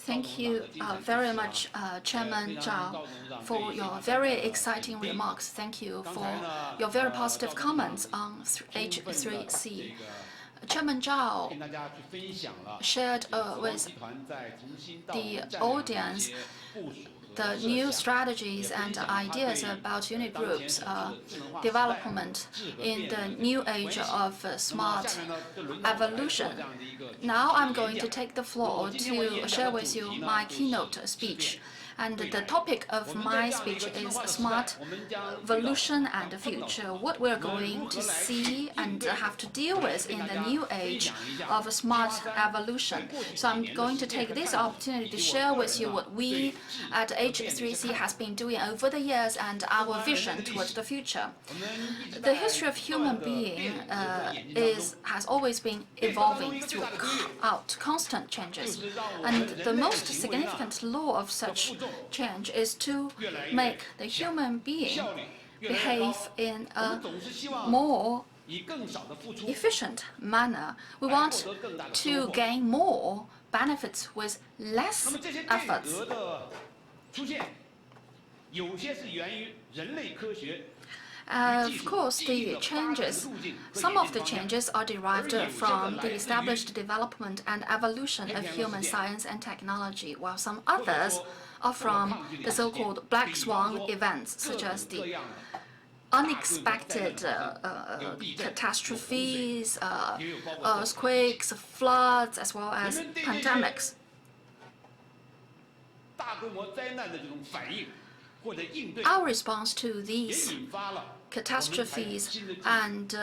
Thank you very much, Chairman Zhao, for your very exciting remarks. Thank you for your very positive comments on H3C. Chairman Zhao shared with the audience the new strategies and ideas about unit groups development in the new age of smart evolution. Now I'm going to take the floor to share with you my keynote speech. And the topic of my speech is Smart-Volution and Future, what we're going to see and have to deal with in the new age of smart evolution. So I'm going to take this opportunity to share with you what we at H3C has been doing over the years and our vision towards the future. The history of human being has always been evolving throughout constant changes. And the most significant law of such change is to make the human being behave in a more efficient manner. We want to gain more benefits with less efforts. Of course, some of the changes are derived from the established development and evolution of human science and technology, while some others are from the so-called black swan events, such as the unexpected catastrophes, earthquakes, floods, as well as pandemics. Our response to these catastrophes and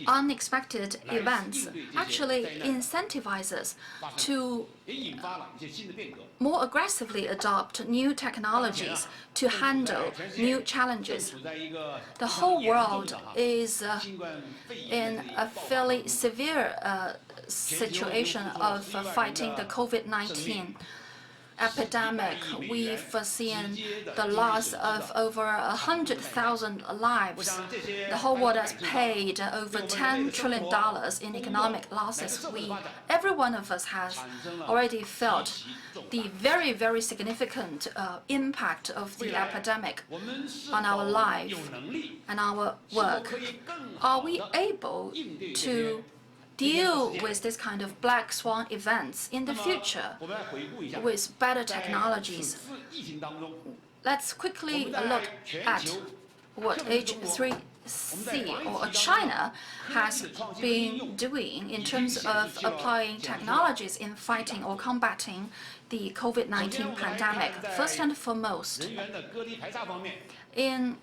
unexpected events actually incentivize us to more aggressively adopt new technologies to handle new challenges. The whole world is in a fairly severe situation of fighting the COVID-19 epidemic. We've seen the loss of over 100,000 lives. The whole world has paid over $10 trillion in economic losses. Every one of us has already felt the very, very significant impact of the epidemic on our life and our work. Are we able to deal with this kind of black swan events in the future with better technologies? Let's quickly look at what H3C or China has been doing in terms of applying technologies in fighting or combating the COVID-19 pandemic. First and foremost, in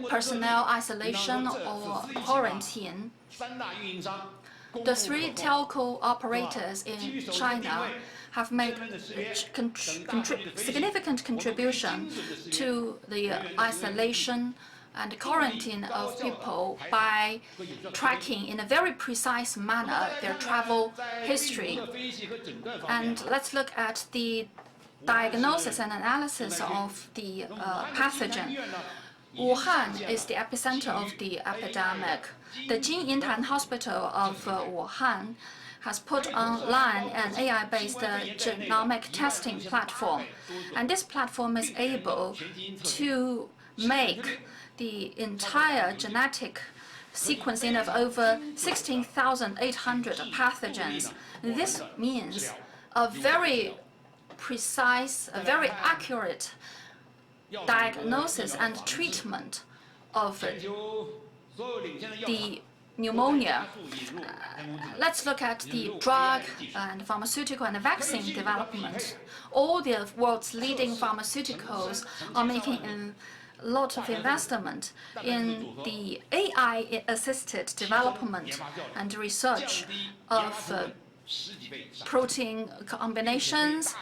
personnel isolation or quarantine, the three telco operators in China have made significant contribution to the isolation and quarantine of people by tracking in a very precise manner their travel history. And let's look at the diagnosis and analysis of the pathogen. Wuhan is the epicenter of the epidemic. The Jin Yintan Hospital of Wuhan has put online an AI-based genomic testing platform. And this platform is able to make the entire genetic sequencing of over 16,800 pathogens. This means a very precise, a very accurate diagnosis and treatment of the pneumonia. Let's look at the drug and pharmaceutical and vaccine development. All the world's leading pharmaceuticals are making a lot of investment in the AI-assisted development and research of protein combinations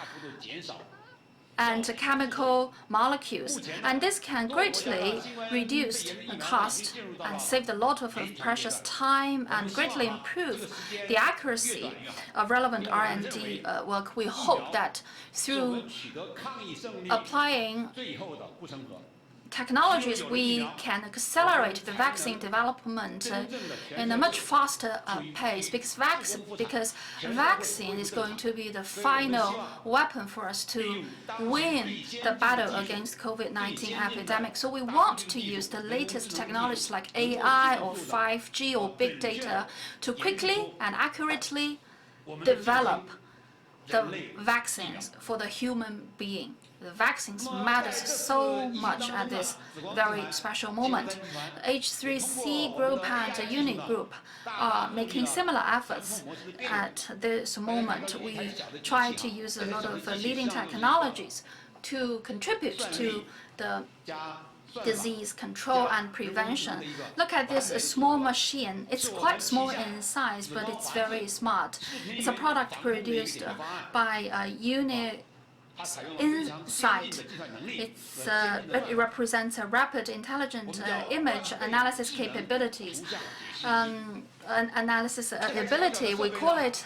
and chemical molecules. And this can greatly reduce the cost and save a lot of precious time and greatly improve the accuracy of relevant R&D work. We hope that through applying technologies, we can accelerate the vaccine development in a much faster pace, because vaccine is going to be the final weapon for us to win the battle against COVID-19 epidemic. So we want to use the latest technologies like AI or 5G or big data to quickly and accurately develop the vaccines for the human being. The vaccines matters so much at this very special moment. The H3C group and the UNI group are making similar efforts at this moment. We try to use a lot of leading technologies to contribute to the disease control and prevention. Look at this small machine. It's quite small in size, but it's very smart. It's a product produced by UNI Insight. It represents a rapid, intelligent image analysis capabilities. Analysis ability, we call it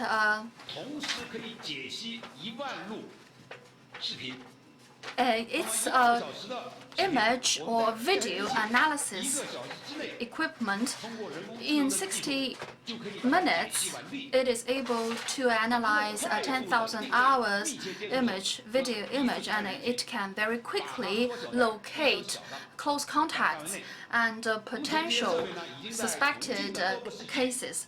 it's image or video analysis equipment. In 60 minutes, it is able to analyze 10,000 hours video image, and it can very quickly locate close contacts and potential suspected cases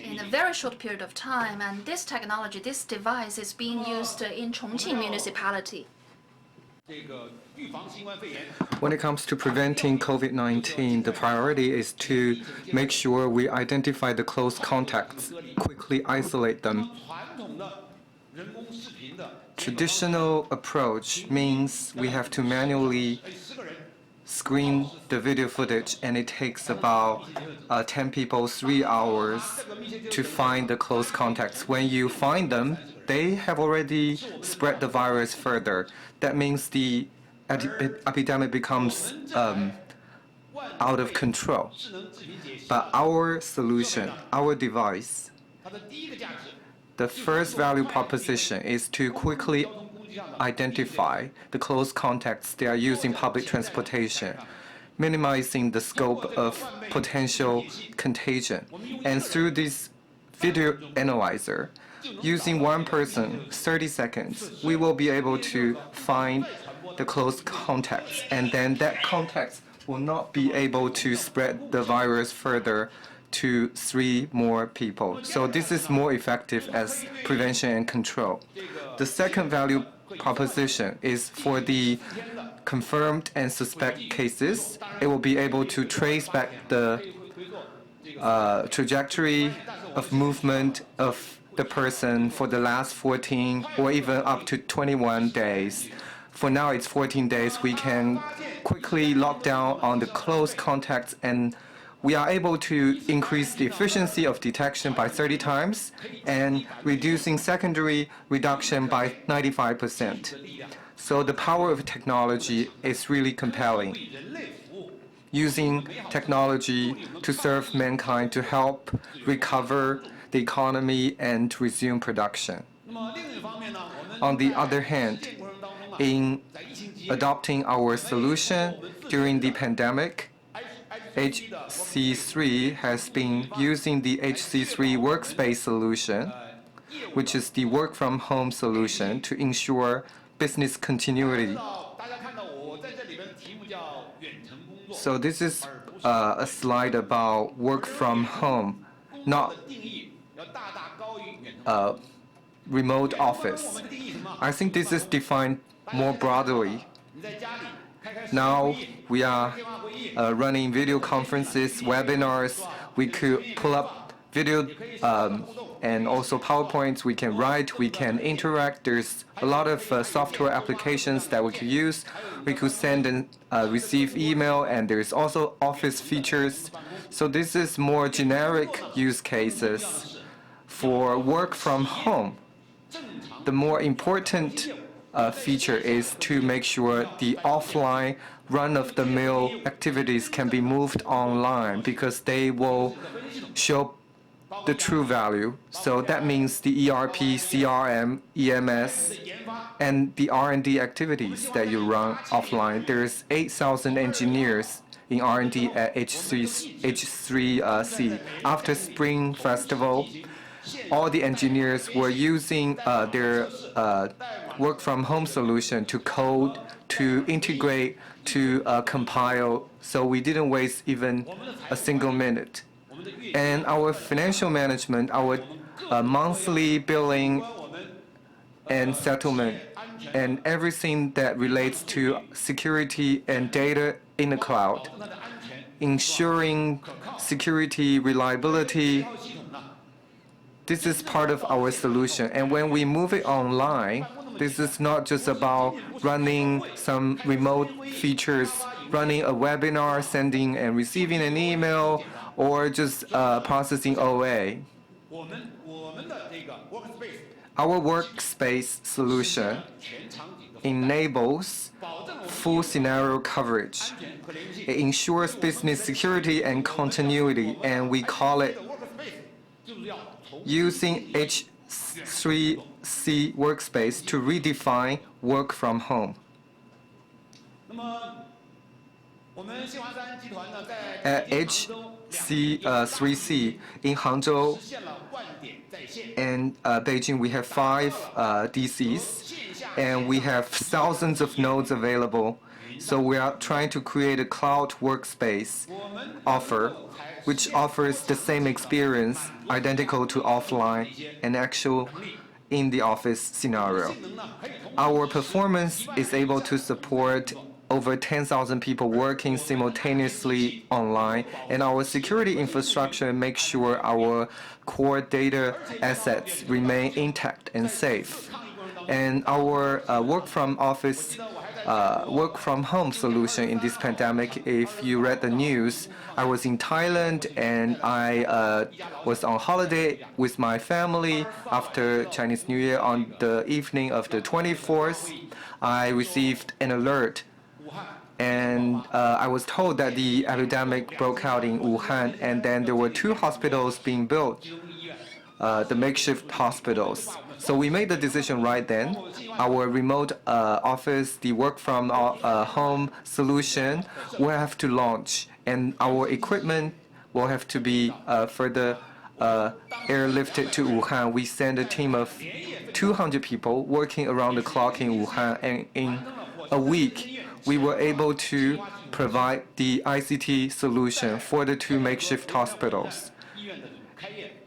in a very short period of time. And this technology, this device is being used in Chongqing municipality. When it comes to preventing COVID-19, the priority is to make sure we identify the close contacts, quickly isolate them. Traditional approach means we have to manually screen the video footage, and it takes about 10 people 3 hours to find the close contacts. When you find them, they have already spread the virus further. That means the epidemic becomes out of control. But our solution, our device, the first value proposition is to quickly identify the close contacts they are using public transportation, minimizing the scope of potential contagion. And through this video analyzer, using one person, 30 seconds, we will be able to find the close contacts, and then that contact will not be able to spread the virus further to 3 more people. So this is more effective as prevention and control. The second value proposition is for the confirmed and suspect cases. It will be able to trace back the trajectory of movement of the person for the last 14 or even up to 21 days. For now, it's 14 days. We can quickly lock down on the close contacts, and we are able to increase the efficiency of detection by 30 times and reducing secondary reduction by 95%. So the power of technology is really compelling. Using technology to serve mankind to help recover the economy and resume production. On the other hand, in adopting our solution during the pandemic, HC3 has been using the HC3 workspace solution, which is the work from home solution, to ensure business continuity. So this is a slide about work from home, not remote office. I think this is defined more broadly. Now we are running video conferences, webinars. We could pull up video and also PowerPoints. We can write, we can interact. There's a lot of software applications that we could use. We could send and receive email, and there's also office features. So this is more generic use cases for work from home. The more important feature is to make sure the offline run-of-the-mill activities can be moved online, because they will show the true value. So that means the ERP, CRM, EMS, and the R&D activities that you run offline. There's 8,000 engineers in R&D at H3C. After Spring Festival, all the engineers were using their work-from-home solution to code, to integrate, to compile, so we didn't waste even a single minute. And our financial management, our monthly billing and settlement, and everything that relates to security and data in the cloud, ensuring security, reliability, this is part of our solution. And when we move it online, this is not just about running some remote features, running a webinar, sending and receiving an email, or just processing OA. Our workspace solution enables full scenario coverage. It ensures business security and continuity, and we call it using H3C workspace to redefine work from home. At H3C in Hangzhou and Beijing, we have 5 DCs, and we have thousands of nodes available. So we are trying to create a cloud workspace offer, which offers the same experience, identical to offline and actual in the office scenario. Our performance is able to support over 10,000 people working simultaneously online, and our security infrastructure makes sure our core data assets remain intact and safe. And our work from home solution in this pandemic, if you read the news, I was in Thailand and I was on holiday with my family after Chinese New Year. On the evening of the 24th, I received an alert, and I was told that the epidemic broke out in Wuhan, and then there were 2 hospitals being built, the makeshift hospitals. So we made the decision right then. Our remote office, the work from home solution, will have to launch, and our equipment will have to be further airlifted to Wuhan. We sent a team of 200 people working around the clock in Wuhan, and in a week, we were able to provide the ICT solution for the 2 makeshift hospitals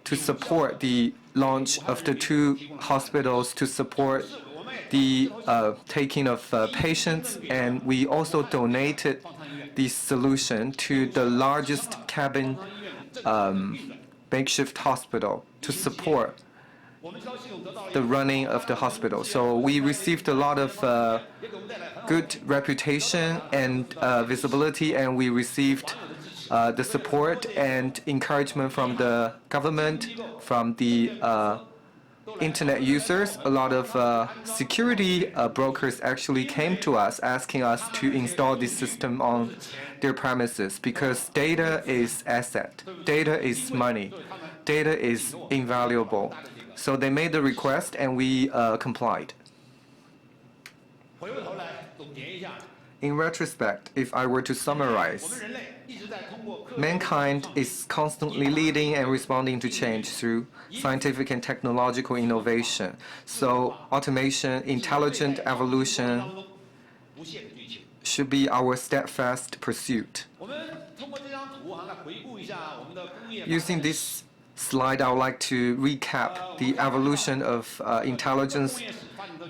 to support the launch of the 2 hospitals, to support the taking of patients, and we also donated the solution to the largest cabin makeshift hospital to support the running of the hospital. So we received a lot of good reputation and visibility, and we received the support and encouragement from the government, from the internet users. A lot of security brokers actually came to us asking us to install this system on their premises, because data is asset, data is money, data is invaluable. So they made the request, and we complied. In retrospect, if I were to summarize, mankind is constantly leading and responding to change through scientific and technological innovation. So automation, intelligent evolution should be our steadfast pursuit. Using this slide, I would like to recap the evolution of intelligence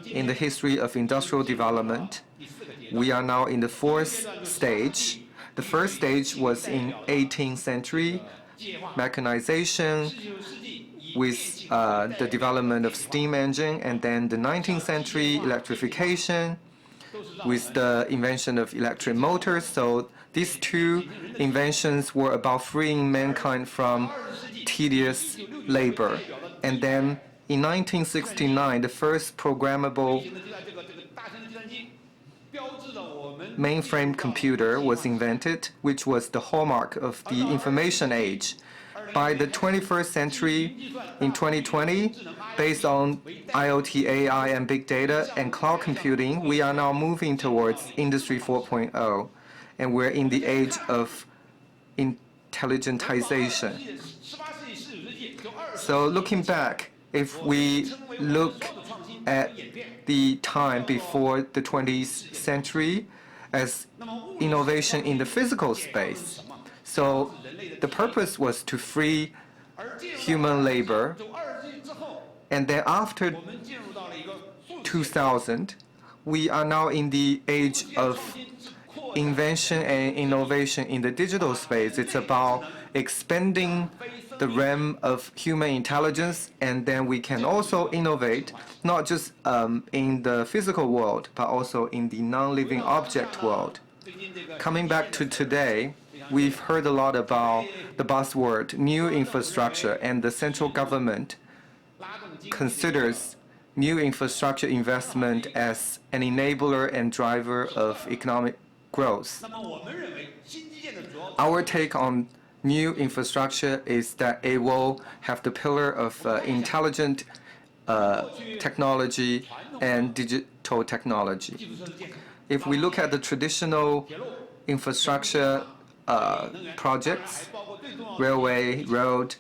in the history of industrial development. We are now in the 4th stage. The first stage was in 18th century, mechanization with the development of steam engine, and then the 19th century, electrification with the invention of electric motors. So these 2 inventions were about freeing mankind from tedious labor. And then in 1969, the first programmable mainframe computer was invented, which was the hallmark of the information age. by the 21st century, in 2020, based on IoT, AI, and big data and cloud computing, we are now moving towards Industry 4.0, and we're in the age of intelligentization. So looking back, if we look at the time before the 20th century as innovation in the physical space, so the purpose was to free human labor, and then after 2000, we are now in the age of invention and innovation in the digital space. It's about expanding the realm of human intelligence, and then we can also innovate not just in the physical world, but also in the non-living object world. Coming back to today, we've heard a lot about the buzzword new infrastructure, and the central government considers new infrastructure investment as an enabler and driver of economic growth. Our take on new infrastructure is that it will have the pillar of intelligent technology and digital technology. If we look at the traditional infrastructure projects, railway, road,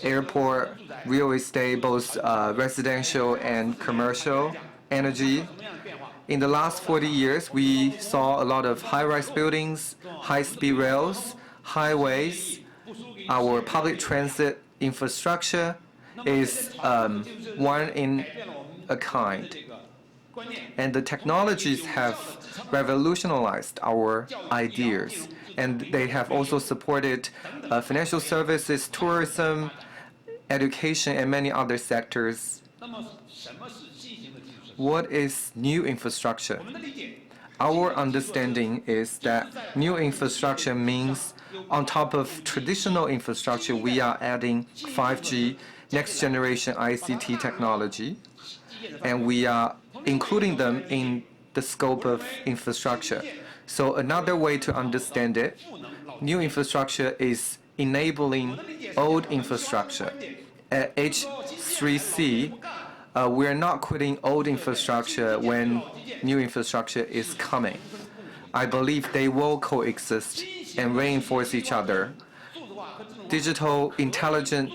airport, real estate, both residential and commercial, energy. In the last 40 years, we saw a lot of high-rise buildings, high-speed rails, highways. Our public transit infrastructure is one in a kind. And the technologies have revolutionized our ideas, and they have also supported financial services, tourism, education, and many other sectors. What is new infrastructure? Our understanding is that new infrastructure means on top of traditional infrastructure, we are adding 5G, next generation ICT technology, and we are including them in the scope of infrastructure. So another way to understand it, new infrastructure is enabling old infrastructure. At H3C, we're not quitting old infrastructure when new infrastructure is coming. I believe they will coexist and reinforce each other. Digital intelligent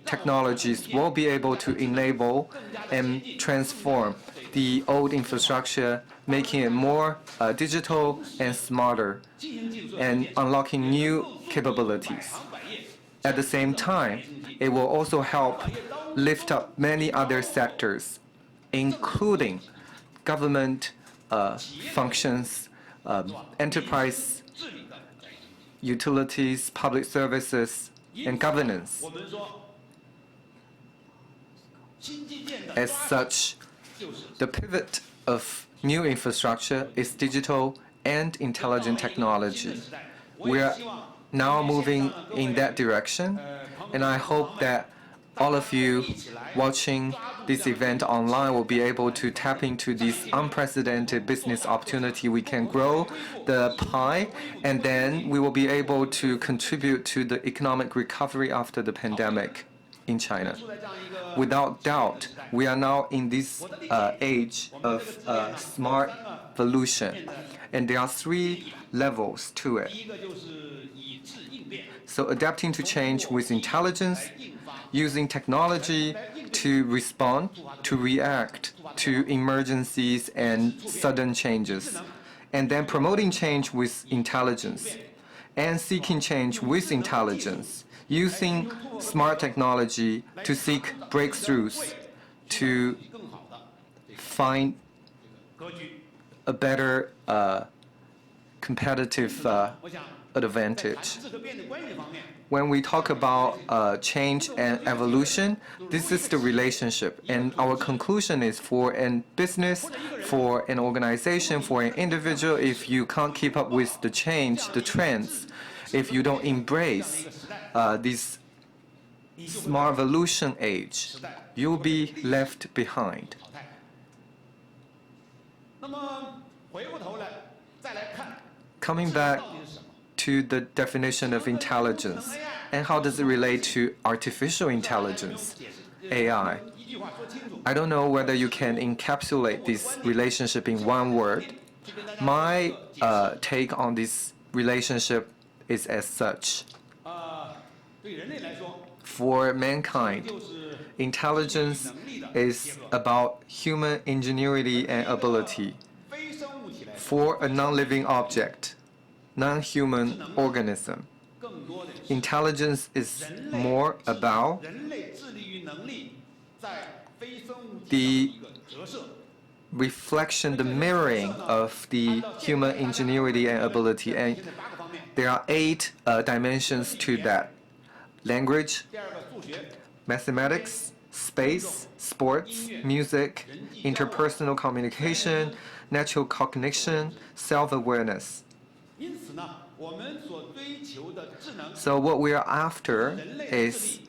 technologies will be able to enable and transform the old infrastructure, making it more digital and smarter, and unlocking new capabilities. At the same time, it will also help lift up many other sectors, including government functions, enterprise utilities, public services, and governance. As such, the pivot of new infrastructure is digital and intelligent technology. We are now moving in that direction, and I hope that all of you watching this event online will be able to tap into this unprecedented business opportunity. We can grow the pie, and then we will be able to contribute to the economic recovery after the pandemic in China. Without doubt, we are now in this age of Smart-Volution, and there are 3 levels to it. So adapting to change with intelligence, using technology to respond, to react to emergencies and sudden changes, and then promoting change with intelligence, and seeking change with intelligence, using smart technology to seek breakthroughs, to find a better competitive advantage. When we talk about change and evolution, this is the relationship. And our conclusion is for a business, for an organization, for an individual, if you can't keep up with the change, the trends, if you don't embrace this Smart-Volution age, you'll be left behind. Coming back to the definition of intelligence. And how does it relate to artificial intelligence, AI? I don't know whether you can encapsulate this relationship in one word. My take on this relationship is as such. For mankind, intelligence is about human ingenuity and ability. For a non-living object, non-human organism, intelligence is more about the reflection, the mirroring of the human ingenuity and ability. And there are 8 dimensions to that: language, mathematics, space, sports, music, interpersonal communication, natural cognition, self-awareness. So what we are after is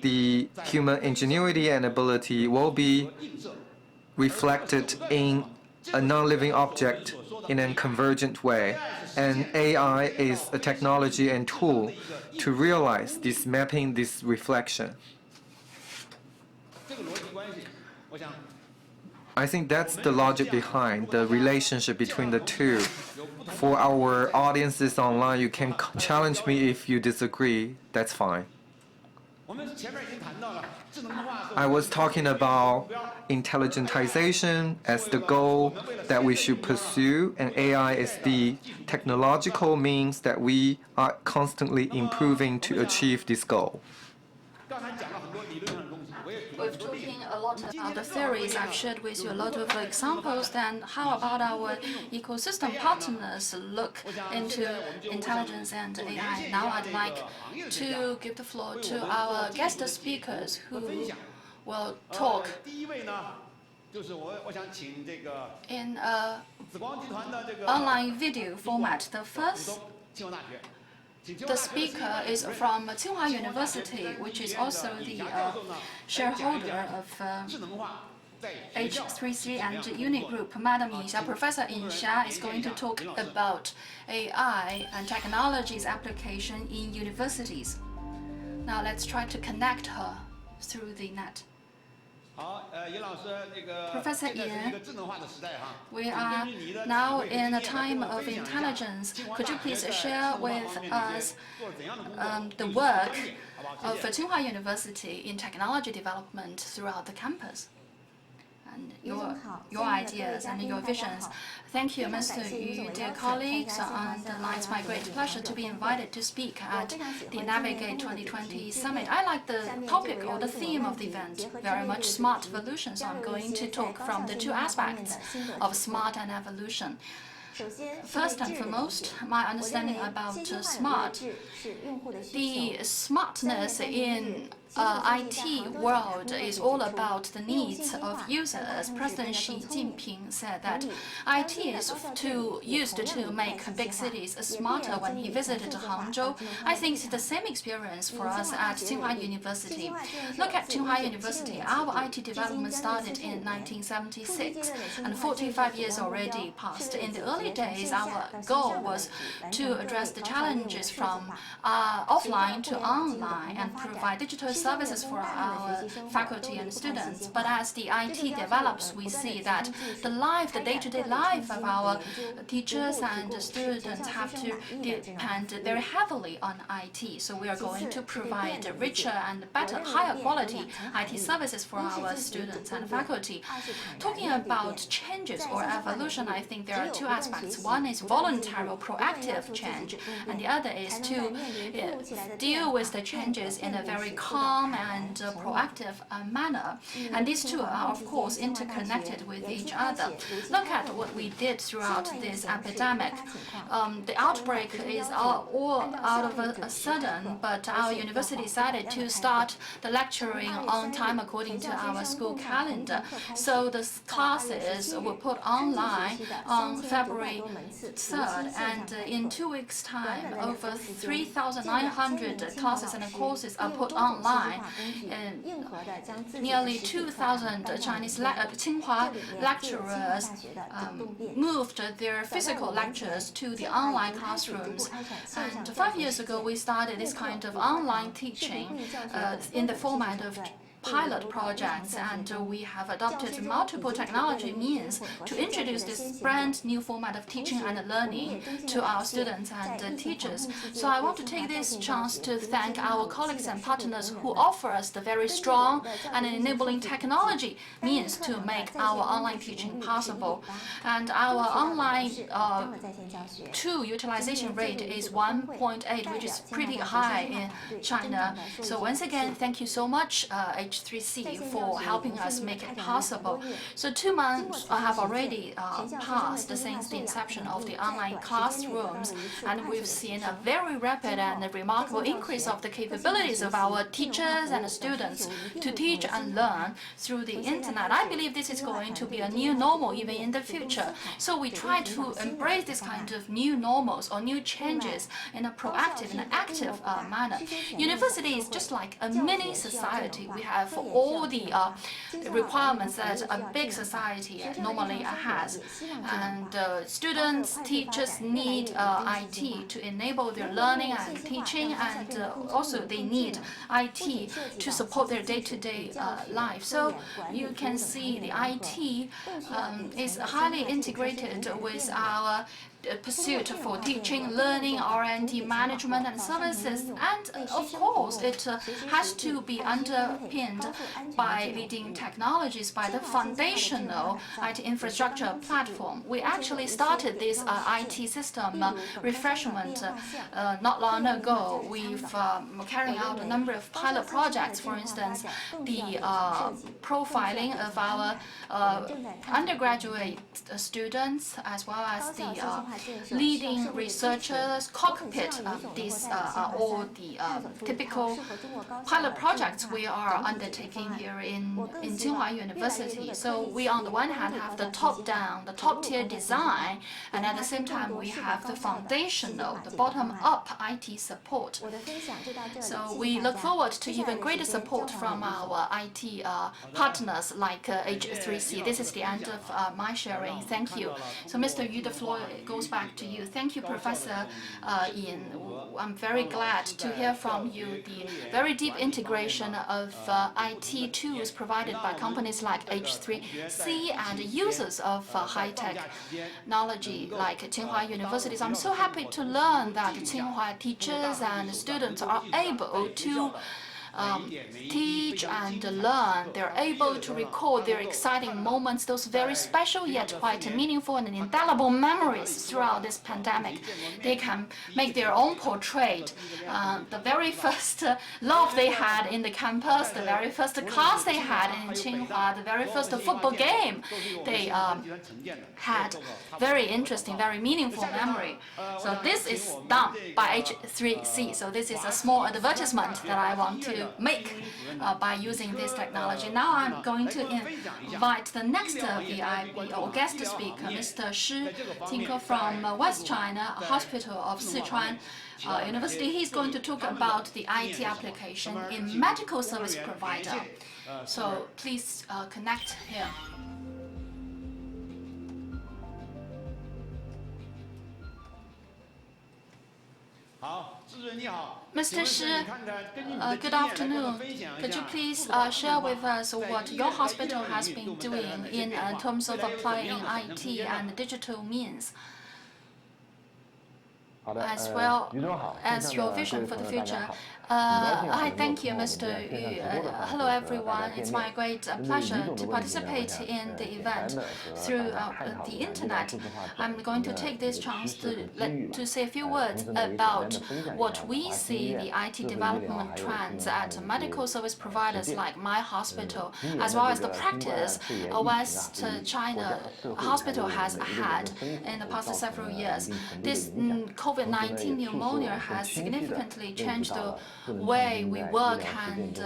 the human ingenuity and ability will be reflected in a non-living object in a convergent way. And AI is a technology and tool to realize this mapping, this reflection. I think that's the logic behind the relationship between the two. For our audiences online, you can challenge me if you disagree. That's fine. I was talking about intelligentization as the goal that we should pursue, and AI is the technological means that we are constantly improving to achieve this goal. We've talking a lot about the theories. I've shared with you a lot of examples. Then how about our ecosystem partners look into intelligence and AI? Now I'd like to give the floor to our guest speakers who will talk in online video format. The speaker is from Tsinghua University, which is also the shareholder of H33 and Unit Group. Madam Yin Xia, Professor Yin Xia, is going to talk about AI and technologies application in universities. Now let's try to connect her through the net. Professor Yin, we are now in a time of intelligence. Could you please share with us the work of Tsinghua University in technology development throughout the campus? And your ideas and your visions. Thank you, Mr. Yu, dear colleagues. It's my great pleasure to be invited to speak at the Navigate 2020 Summit. I like the topic or the theme of the event very much, Smart-Volution. So I'm going to talk from the 2 aspects of smart and evolution. First and foremost, my understanding about smart. The smartness in IT world is all about the needs of users. President Xi Jinping said that IT is used to make big cities smarter when he visited Hangzhou. I think it's the same experience for us at Tsinghua University. Look at Tsinghua University. Our IT development started in 1976, and 45 years already passed. In the early days, our goal was to address the challenges from offline to online and provide digital services for our faculty and students. But as the IT develops, we see that the day-to-day life of our teachers and students have to depend very heavily on IT. So we are going to provide richer and better, higher quality IT services for our students and faculty. Talking about changes or evolution, I think there are 2 aspects. One is voluntary or proactive change, and the other is to deal with the changes in a very calm and proactive manner. And these 2 are, of course, interconnected with each other. Look at what we did throughout this epidemic. The outbreak is all out of a sudden, but our university decided to start the lecturing on time according to our school calendar. So the classes were put online on February 3rd, and in 2 weeks' time, over 3,900 classes and courses are put online. online. Nearly 2,000 Tsinghua lecturers moved their physical lectures to the online classrooms. And 5 years ago, we started this kind of online teaching in the format of pilot projects, and we have adopted multiple technology means to introduce this brand new format of teaching and learning to our students and teachers. So I want to take this chance to thank our colleagues and partners who offer us the very strong and enabling technology means to make our online teaching possible. And our online tool utilization rate is 1.8, which is pretty high in China. So once again, thank you so much, H3C, for helping us make it possible. So 2 months have already passed since the inception of the online classrooms, and we've seen a very rapid and remarkable increase of the capabilities of our teachers and students to teach and learn through the internet. I believe this is going to be a new normal even in the future. So we try to embrace this kind of new normals or new changes in a proactive and active manner. University is just like a mini society. We have all the requirements that a big society normally has. And students, teachers need IT to enable their learning and teaching, and also they need IT to support their day-to-day life. So you can see the IT is highly integrated with our pursuit for teaching, learning, R&D, management, and services. And of course, it has to be underpinned by leading technologies, by the foundational IT infrastructure platform. We actually started this IT system refreshment not long ago. We've carrying out a number of pilot projects, for instance, the profiling of our undergraduate students, as well as the leading researchers, cockpit. These are all the typical pilot projects we are undertaking here in Tsinghua University. So we, on the one hand, have the top-down, the top-tier design, and at the same time, we have the foundational, the bottom-up IT support. So we look forward to even greater support from our IT partners like H3C. This is the end of my sharing. Thank you. So Mr. Yu, the floor goes back to you. Thank you, Professor Yin. I'm very glad to hear from you the very deep integration of IT tools provided by companies like H3C and users of high-tech technology like Tsinghua Universities. I'm so happy to learn that Tsinghua teachers and students are able to teach and learn. They're able to record their exciting moments, those very special yet quite meaningful and indelible memories throughout this pandemic. They can make their own portrait. The very first love they had in the campus, the very first class they had in Tsinghua, the very first football game they had. Very interesting, very meaningful memory. So this is done by H3C. So this is a small advertisement that I want to make by using this technology. Now I'm going to invite the next VIP or guest speaker, Mr. Shi Tinker from West China Hospital of Sichuan University. He's going to talk about the IT application in medical service provider. So please connect here. Mr. Shi, good afternoon. Could you please share with us what your hospital has been doing in terms of applying IT and digital means, as well as your vision for the future? Hi, thank you, Mr. Yu. Hello, everyone. It's my great pleasure to participate in the event through the internet. I'm going to take this chance to say a few words about what we see the IT development trends at medical service providers like my hospital, as well as the practice West China hospital has had in the past several years. This COVID-19 pneumonia has significantly changed the way we work and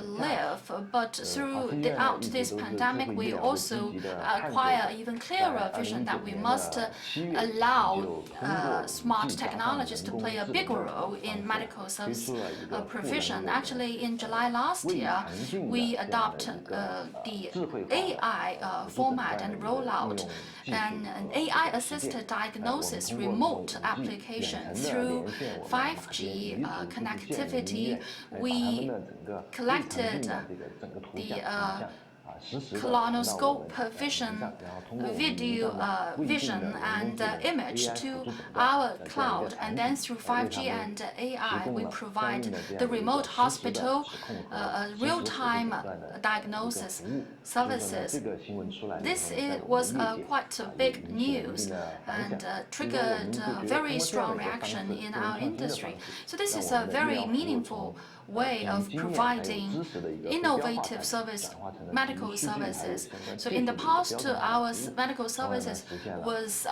live. But throughout this pandemic, we also acquire even clearer vision that we must allow smart technologies to play a bigger role in medical service provision. Actually, in July last year, we adopted the AI format and rollout an AI-assisted diagnosis remote application through 5G connectivity. We collected the colonoscope vision and image to our cloud, and then through 5G and AI we provide the remote hospital real-time diagnosis services. This was quite a big news and triggered very strong reaction in our industry. So this is a very meaningful way of providing innovative medical services. So in the past, our medical services was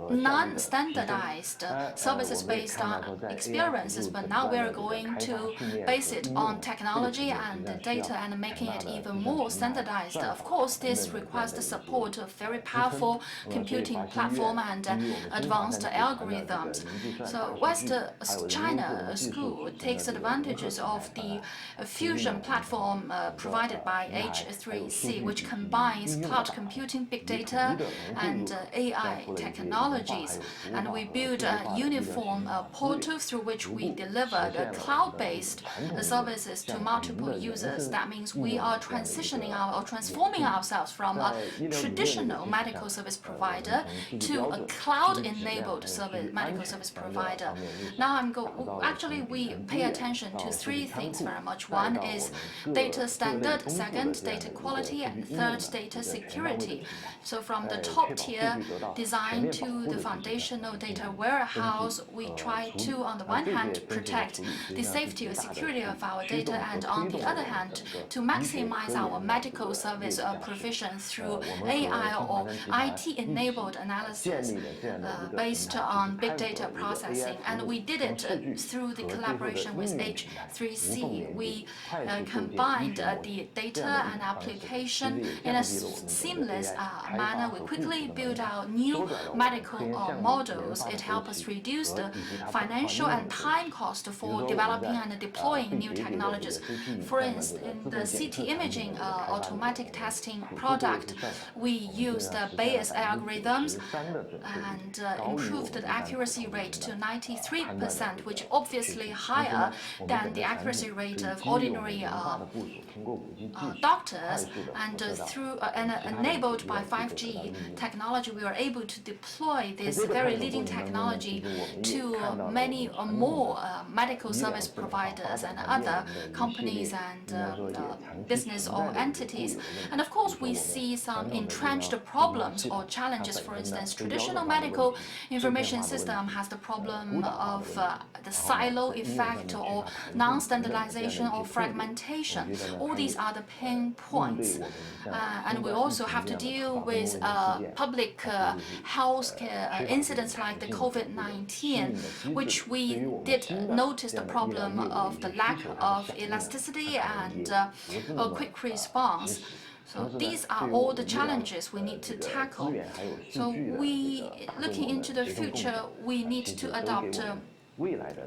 non-standardized services based on experiences, but now we're going to base it on technology and data and making it even more standardized. Of course, this requires the support of very powerful computing platform and advanced algorithms. So West China School takes advantages of the fusion platform provided by H3C, which combines cloud computing, big data, and AI technologies. And we build a uniform portal through which we deliver the cloud-based services to multiple users. That means we are transforming ourselves from a traditional medical service provider to a cloud-enabled medical service provider. Now actually we pay attention to three things very much. One is data standard, second, data quality, and third, data security. So from the top tier design to the foundational data warehouse, we try to, on the one hand, protect the safety and security of our data, and on the other hand, to maximize our medical service provision through AI or IT-enabled analysis based on big data processing. And we did it through the collaboration with H3C. We combined the data and application in a seamless manner. We quickly built out new medical models. It helps us reduce the financial and time cost for developing and deploying new technologies. For instance, in the CT imaging automatic testing product, we used Bayes algorithms and improved the accuracy rate to 93%, which obviously higher than the accuracy rate of ordinary doctors. And enabled by 5G technology, we were able to deploy this very leading technology to many more medical service providers and other companies and business or entities. And of course, we see some entrenched problems or challenges. For instance, traditional medical information system has the problem of the silo effect or non-standardization or fragmentation. All these are the pain points. And we also have to deal with public health care incidents like the COVID-19, which we did notice the problem of the lack of elasticity and a quick response. So these are all the challenges we need to tackle. So looking into the future, we need to adopt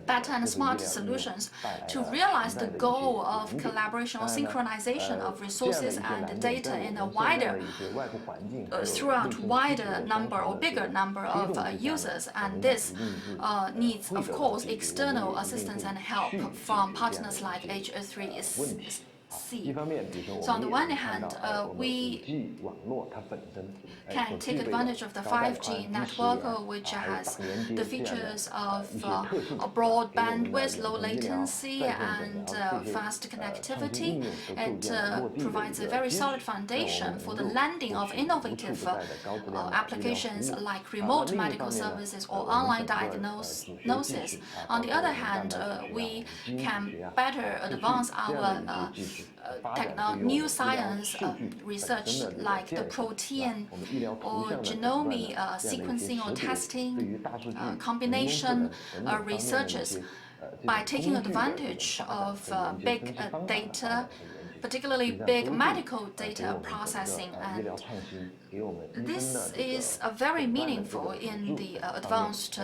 better and smarter solutions to realize the goal of collaboration or synchronization of resources and data in a throughout wider number or bigger number of users. And this needs, of course, external assistance and help from partners like H3C. So on the one hand, we can take advantage of the 5G network, which has the features of broad bandwidth, low latency, and fast connectivity. It provides a very solid foundation for the landing of innovative applications like remote medical services or online diagnosis. On the other hand, we can better advance our new science research like the protein or genome sequencing or testing combination researches. by taking advantage of big data, particularly big medical data processing, and this is very meaningful in the advanced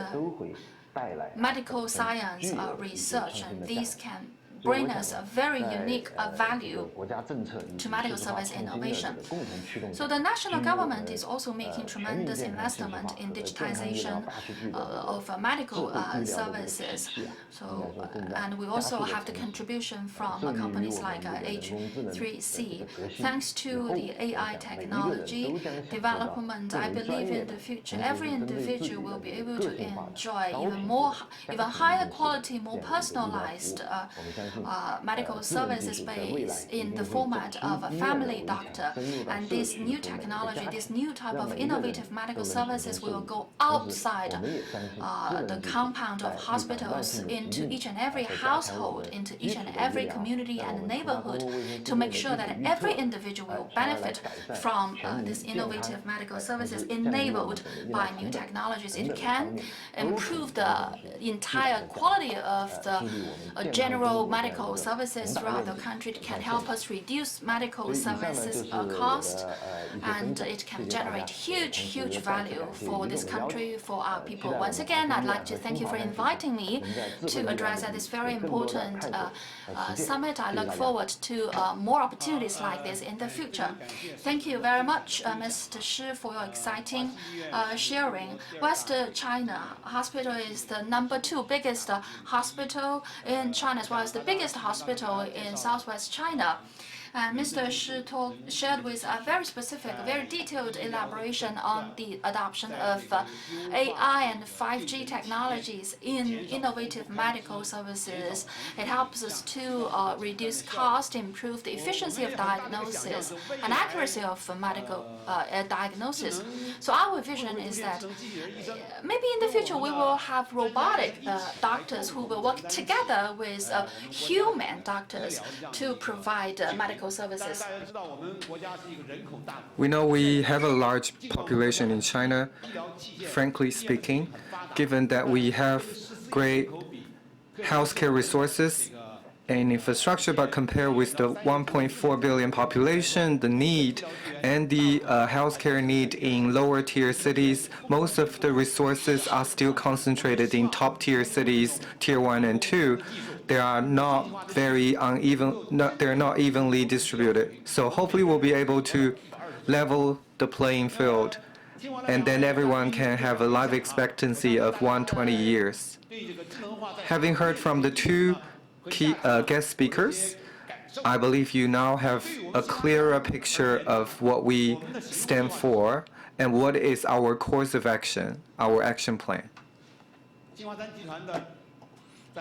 medical science research, and these can bring us a very unique value to medical service innovation. So the national government is also making tremendous investment in digitization of medical services. So, and we also have the contribution from companies like H3C. Thanks to the AI technology development, I believe in the future every individual will be able to enjoy even higher quality, more personalized medical services based in the format of a family doctor. And this new technology, this new type of innovative medical services will go outside the compound of hospitals into each and every household, into each and every community and neighborhood to make sure that every individual will benefit from this innovative medical services enabled by new technologies. It can improve the entire quality of the general medical services throughout the country. It can help us reduce medical services cost, and it can generate huge value for this country, for our people. Once again, I'd like to thank you for inviting me to address at this very important summit. I look forward to more opportunities like this in the future. Thank you very much, Mr. Shi, for your exciting sharing. West China Hospital is the #2 biggest hospital in China, as well as the biggest hospital in southwest China. And Mr. Shi shared with a very specific, very detailed elaboration on the adoption of AI and 5G technologies in innovative medical services. It helps us to reduce cost, improve the efficiency of diagnosis and accuracy of medical diagnosis. So our vision is that maybe in the future we will have robotic doctors who will work together with human doctors to provide medical services. We know we have a large population in China. Frankly speaking, given that we have great healthcare resources and infrastructure, but compared with the 1.4 billion population, the need and the healthcare need in lower tier cities, most of the resources are still concentrated in top tier cities, tier 1 and 2. They are not very they're not evenly distributed. So hopefully we'll be able to level the playing field, and then everyone can have a life expectancy of 120 years. Having heard from the two key guest speakers, I believe you now have a clearer picture of what we stand for and what is our course of action, our action plan.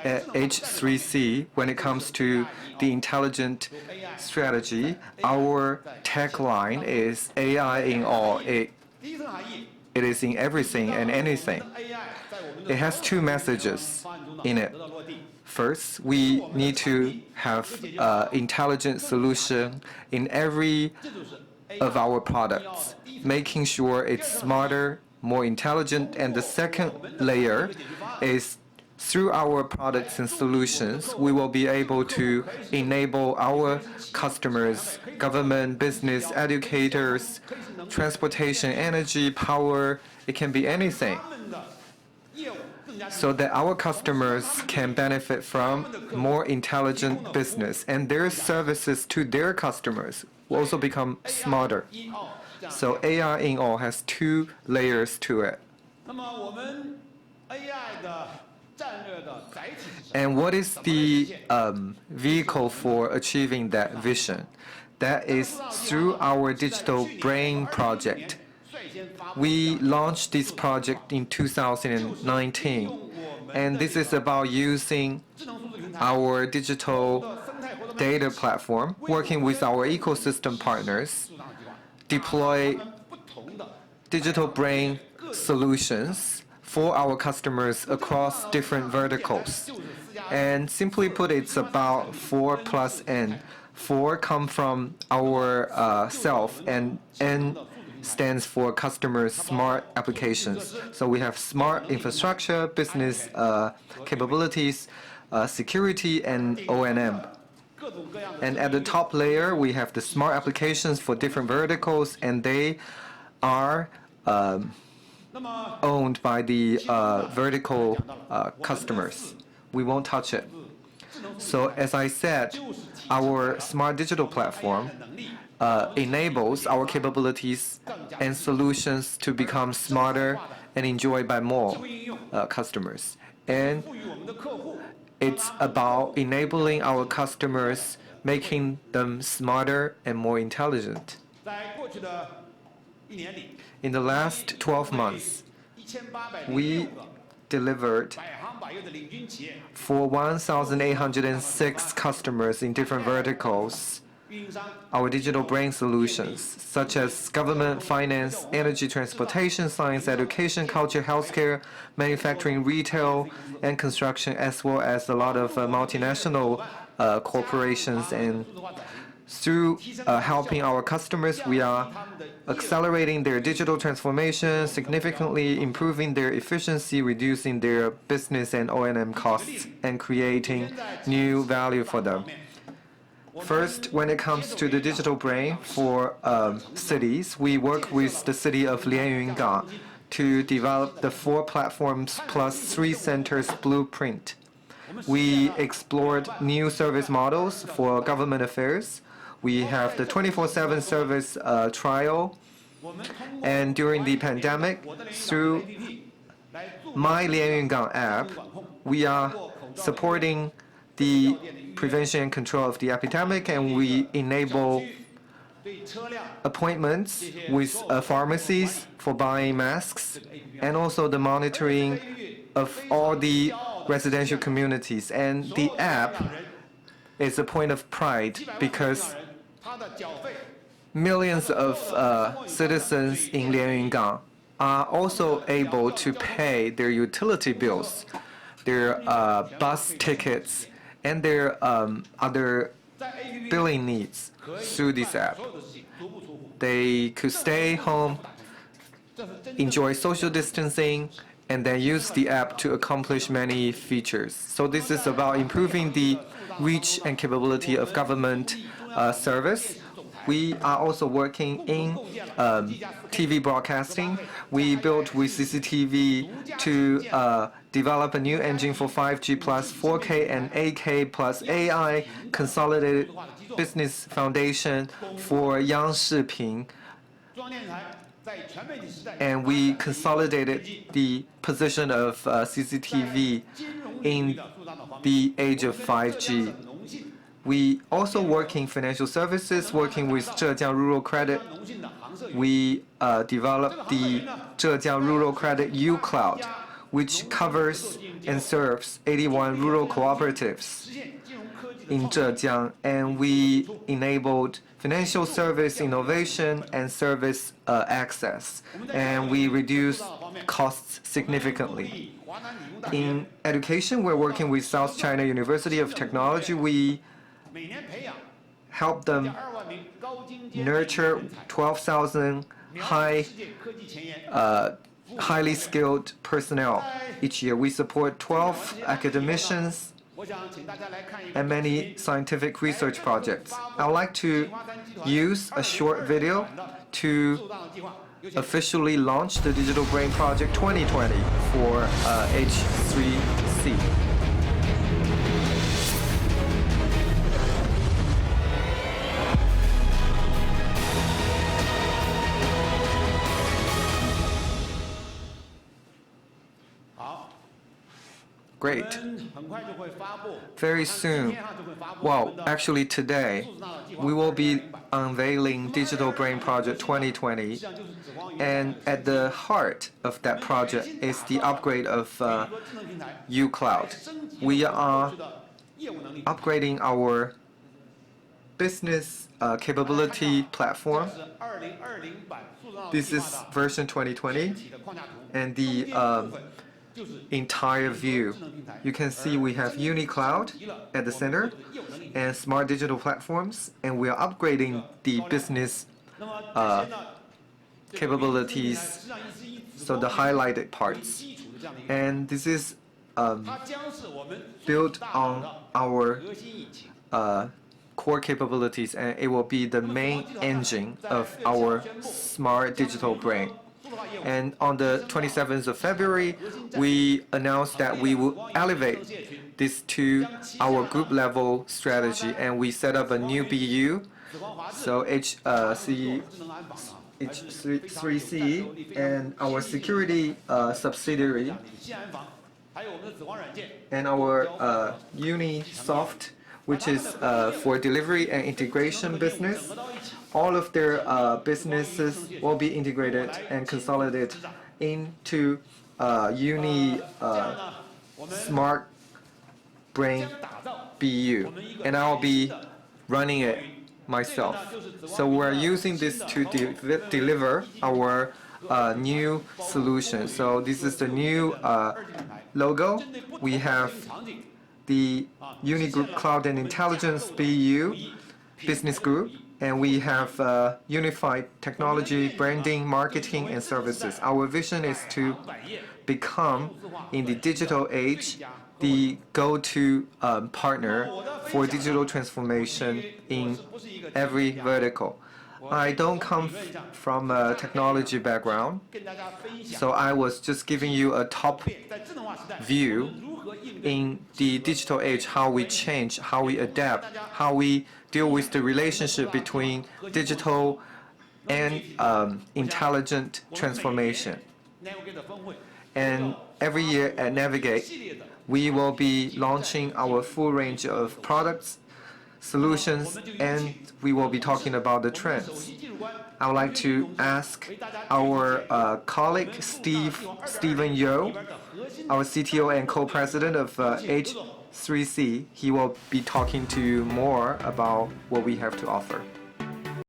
At H3C, when it comes to the intelligent strategy, our tagline is AI in all. It is in everything and anything. It has two messages in it. First, we need to have intelligent solution in every of our products, making sure it's smarter, more intelligent. And the second layer is through our products and solutions, we will be able to enable our customers, government, business, educators, transportation, energy, power, it can be anything, so that our customers can benefit from more intelligent business, and their services to their customers will also become smarter. So AI in all has two layers to it. And what is the vehicle for achieving that vision? That is through our digital brain project. We launched this project in 2019, and this is about using our digital data platform, working with our ecosystem partners, deploy digital brain solutions for our customers across different verticals. And simply put, it's about 4 plus N. 4 come from our self, and N stands for customers' smart applications. So we have smart infrastructure, business capabilities, security, and O&M. And at the top layer, we have the smart applications for different verticals, and they are owned by the vertical customers. We won't touch it. So as I said, our smart digital platform enables our capabilities and solutions to become smarter and enjoyed by more customers. And it's about enabling our customers, making them smarter and more intelligent. In the last 12 months, we delivered for 1,806 customers in different verticals our digital brain solutions, such as government, finance, energy, transportation, science, education, culture, healthcare, manufacturing, retail, and construction, as well as a lot of multinational corporations. And through helping our customers, we are accelerating their digital transformation, significantly improving their efficiency, reducing their business and O&M costs, and creating new value for them. First, when it comes to the digital brain for cities, we work with the city of Lianyungang to develop the 4 platforms plus 3 centers blueprint. We explored new service models for government affairs. We have the 24/7 service trial. And during the pandemic, through My Lianyungang app, we are supporting the prevention and control of the epidemic, and we enable appointments with pharmacies for buying masks, and also the monitoring of all the residential communities. And the app is a point of pride because millions of citizens in Lianyungang are also able to pay their utility bills, their bus tickets, and their other billing needs through this app. They could stay home, enjoy social distancing, and then use the app to accomplish many features. So this is about improving the reach and capability of government service. We are also working in TV broadcasting. We built with CCTV to develop a new engine for 5G plus 4K and 8K plus AI consolidated business foundation for Yang Shiping. And we consolidated the position of CCTV in the age of 5G. We also work in financial services, working with Zhejiang Rural Credit. We developed the Zhejiang Rural Credit U-Cloud, which covers and serves 81 rural cooperatives in Zhejiang, and we enabled financial service innovation and service access, and we reduced costs significantly. In education, we're working with South China University of Technology. We help them nurture 12,000 highly skilled personnel each year. We support 12 academicians and many scientific research projects. I would like to use a short video to officially launch the Digital Brain Project 2020 for H3C. Great. Very soon, well, actually today, we will be unveiling Digital Brain Project 2020. And at the heart of that project is the upgrade of U-Cloud. We are upgrading our business capability platform. This is version 2020, and the entire view. You can see we have UniCloud at the center and smart digital platforms, and we are upgrading the business capabilities, so the highlighted parts. And this is build on our core capabilities, and it will be the main engine of our smart digital brain. And on the 27th of February, we announced that we will elevate this to our group level strategy, and we set up a new BU. So H3C and our security subsidiary and our Unisoft, which is for delivery and integration business. All of their businesses will be integrated and consolidated into Smart Brain BU, and I'll be running it myself. So we're using this to deliver our new solution. So this is the new logo. We have the Unigroup Cloud and Intelligence BU business group, and we have unified technology, branding, marketing, and services. Our vision is to become, in the digital age, the go-to partner for digital transformation in every vertical. I don't come from a technology background, so I was just giving you a top view in the digital age, how we change, how we adapt, how we deal with the relationship between digital and intelligent transformation. And every year at Navigate, we will be launching our full range of products, solutions, and we will be talking about the trends. I would like to ask our colleague Stephen Yo, our CTO and co-president of H3C. He will be talking to you more about what we have to offer.